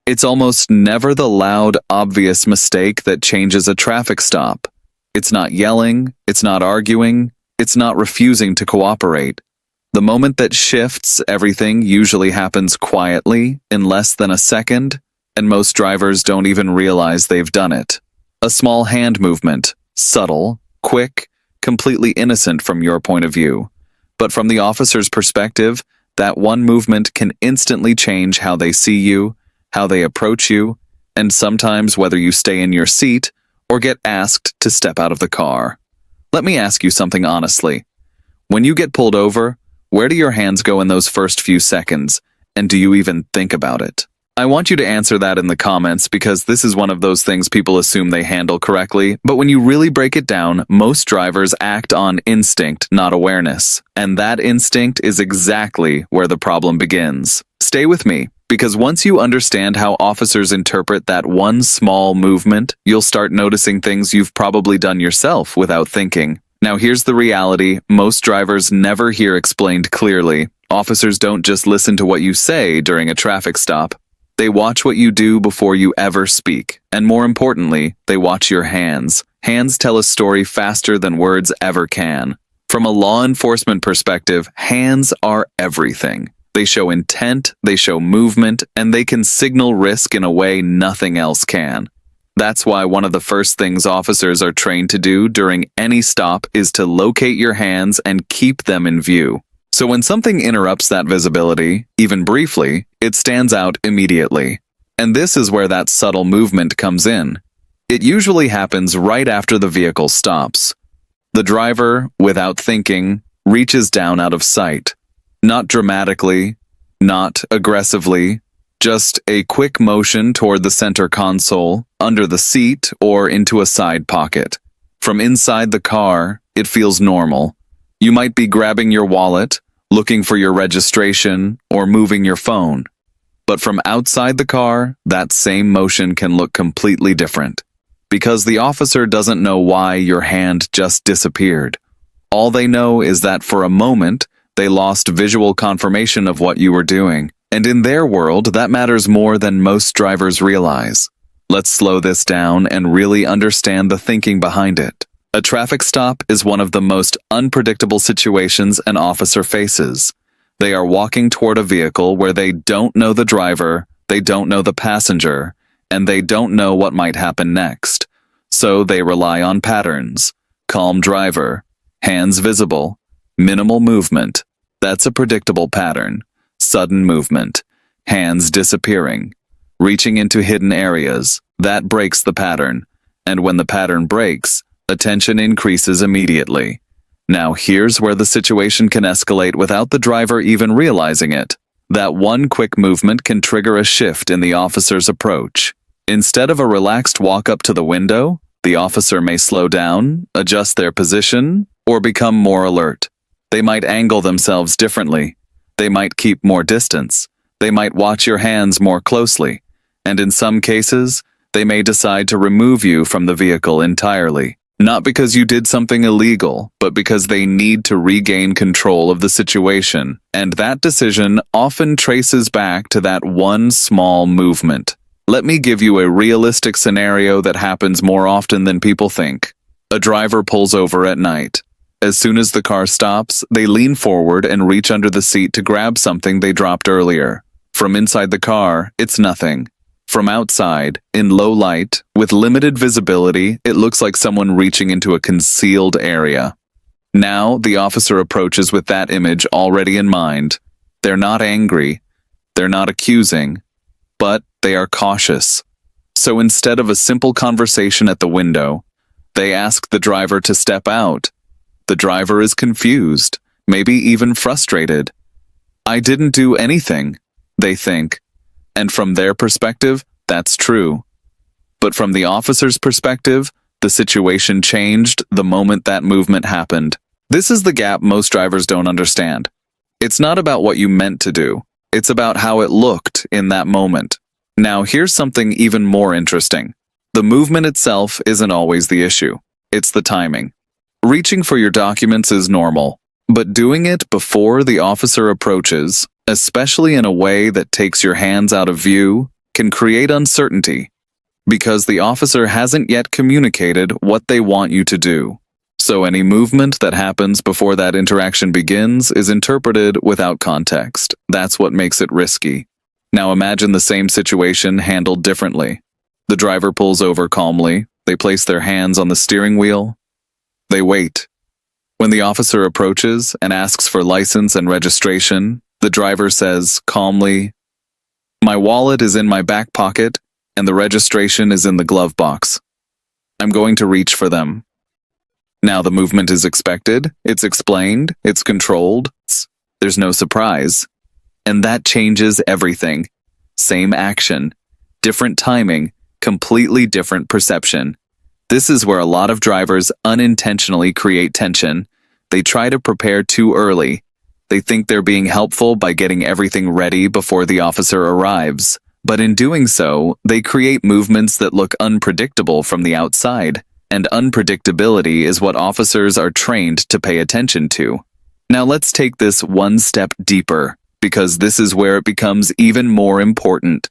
It's almost never the loud, obvious mistake that changes a traffic stop. It's not yelling, it's not arguing, it's not refusing to cooperate. The moment that shifts everything usually happens quietly, in less than a second, and most drivers don't even realize they've done it. A small hand movement, subtle, quick, completely innocent from your point of view. But from the officer's perspective, that one movement can instantly change how they see you, how they approach you, and sometimes whether you stay in your seat or get asked to step out of the car. Let me ask you something honestly. When you get pulled over, where do your hands go in those first few seconds, and do you even think about it? I want you to answer that in the comments because this is one of those things people assume they handle correctly, but when you really break it down, most drivers act on instinct, not awareness. And that instinct is exactly where the problem begins. Stay with me, because once you understand how officers interpret that one small movement, you'll start noticing things you've probably done yourself without thinking. Now here's the reality, most drivers never hear explained clearly. Officers don't just listen to what you say during a traffic stop. They watch what you do before you ever speak. And more importantly, they watch your hands. Hands tell a story faster than words ever can. From a law enforcement perspective, hands are everything. They show intent, they show movement, and they can signal risk in a way nothing else can. That's why one of the first things officers are trained to do during any stop is to locate your hands and keep them in view. So when something interrupts that visibility, even briefly, it stands out immediately. And this is where that subtle movement comes in. It usually happens right after the vehicle stops. The driver, without thinking, reaches down out of sight. Not dramatically, not aggressively, just a quick motion toward the center console, under the seat, or into a side pocket. From inside the car, it feels normal. You might be grabbing your wallet, looking for your registration, or moving your phone. But from outside the car, that same motion can look completely different. Because the officer doesn't know why your hand just disappeared. All they know is that for a moment, they lost visual confirmation of what you were doing. And in their world, that matters more than most drivers realize. Let's slow this down and really understand the thinking behind it. A traffic stop is one of the most unpredictable situations an officer faces. They are walking toward a vehicle where they don't know the driver, they don't know the passenger, and they don't know what might happen next. So they rely on patterns. Calm driver, hands visible, minimal movement. That's a predictable pattern. Sudden movement, hands disappearing, reaching into hidden areas, that breaks the pattern. And when the pattern breaks, attention increases immediately. Now here's where the situation can escalate without the driver even realizing it. That one quick movement can trigger a shift in the officer's approach. Instead of a relaxed walk up to the window, the officer may slow down, adjust their position, or become more alert. They might angle themselves differently. They might keep more distance. They might watch your hands more closely. And in some cases, they may decide to remove you from the vehicle entirely. Not because you did something illegal, but because they need to regain control of the situation. And that decision often traces back to that one small movement. Let me give you a realistic scenario that happens more often than people think. A driver pulls over at night. As soon as the car stops, they lean forward and reach under the seat to grab something they dropped earlier. From inside the car, it's nothing. From outside, in low light, with limited visibility, it looks like someone reaching into a concealed area. Now, the officer approaches with that image already in mind. They're not angry. They're not accusing. But they are cautious. So instead of a simple conversation at the window, they ask the driver to step out. The driver is confused, maybe even frustrated. I didn't do anything, they think. And from their perspective, that's true. But from the officer's perspective, the situation changed the moment that movement happened. This is the gap most drivers don't understand. It's not about what you meant to do. It's about how it looked in that moment. Now, here's something even more interesting. The movement itself isn't always the issue. It's the timing. Reaching for your documents is normal, but doing it before the officer approaches, especially in a way that takes your hands out of view, can create uncertainty because the officer hasn't yet communicated what they want you to do. So any movement that happens before that interaction begins is interpreted without context. That's what makes it risky. Now imagine the same situation handled differently. The driver pulls over calmly. They place their hands on the steering wheel. They wait. When the officer approaches and asks for license and registration, the driver says calmly, "My wallet is in my back pocket and the registration is in the glove box. I'm going to reach for them." Now the movement is expected, it's explained, it's controlled, there's no surprise. And that changes everything. Same action, different timing, completely different perception. This is where a lot of drivers unintentionally create tension. They try to prepare too early. They think they're being helpful by getting everything ready before the officer arrives. But in doing so, they create movements that look unpredictable from the outside. And unpredictability is what officers are trained to pay attention to. Now let's take this one step deeper, because this is where it becomes even more important.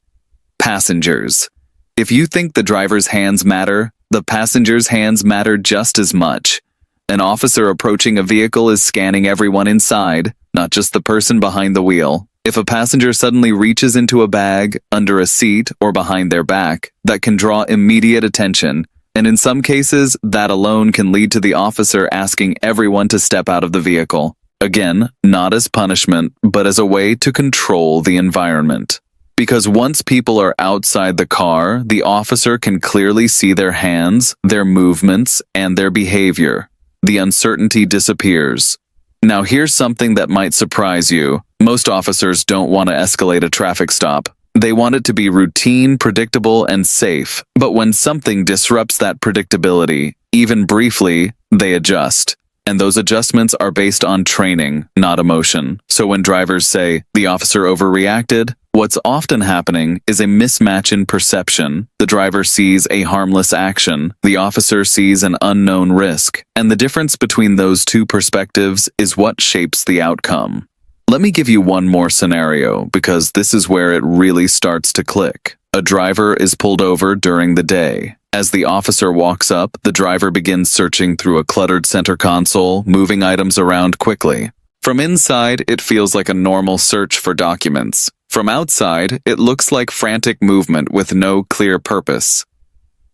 Passengers. If you think the driver's hands matter, the passenger's hands matter just as much. An officer approaching a vehicle is scanning everyone inside, not just the person behind the wheel. If a passenger suddenly reaches into a bag, under a seat, or behind their back, that can draw immediate attention. And in some cases, that alone can lead to the officer asking everyone to step out of the vehicle. Again, not as punishment, but as a way to control the environment. Because once people are outside the car, the officer can clearly see their hands, their movements, and their behavior. The uncertainty disappears. Now here's something that might surprise you. Most officers don't want to escalate a traffic stop. They want it to be routine, predictable, and safe. But when something disrupts that predictability, even briefly, they adjust. And those adjustments are based on training, not emotion. So when drivers say, "The officer overreacted," what's often happening is a mismatch in perception. The driver sees a harmless action. The officer sees an unknown risk. And the difference between those two perspectives is what shapes the outcome. Let me give you one more scenario, because this is where it really starts to click. A driver is pulled over during the day. As the officer walks up, the driver begins searching through a cluttered center console, moving items around quickly. From inside, it feels like a normal search for documents. From outside, it looks like frantic movement with no clear purpose.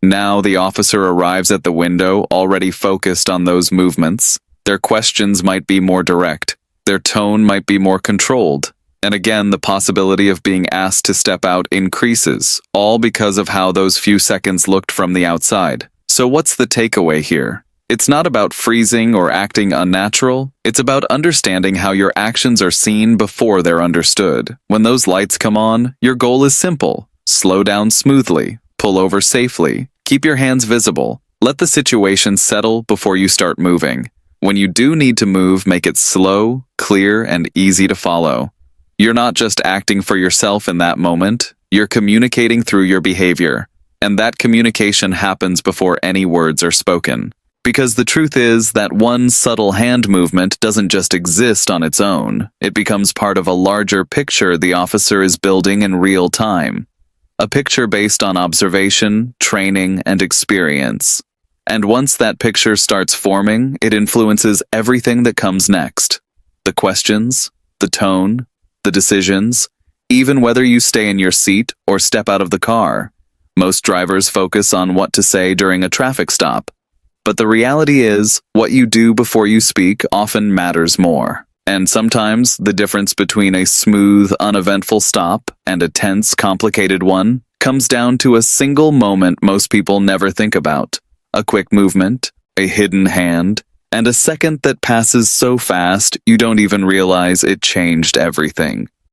Now the officer arrives at the window, already focused on those movements. Their questions might be more direct. Their tone might be more controlled. And again, the possibility of being asked to step out increases, all because of how those few seconds looked from the outside. So what's the takeaway here? It's not about freezing or acting unnatural. It's about understanding how your actions are seen before they're understood. When those lights come on, your goal is simple. Slow down smoothly. Pull over safely. Keep your hands visible. Let the situation settle before you start moving. When you do need to move, make it slow, clear, and easy to follow. You're not just acting for yourself in that moment, you're communicating through your behavior. And that communication happens before any words are spoken. Because the truth is that one subtle hand movement doesn't just exist on its own. It becomes part of a larger picture the officer is building in real time. A picture based on observation, training, and experience. And once that picture starts forming, it influences everything that comes next. The questions, the tone, the decisions, even whether you stay in your seat or step out of the car. Most drivers focus on what to say during a traffic stop. But the reality is, what you do before you speak often matters more. And sometimes the difference between a smooth, uneventful stop and a tense, complicated one comes down to a single moment most people never think about. A quick movement, a hidden hand, and a second that passes so fast you don't even realize it changed everything.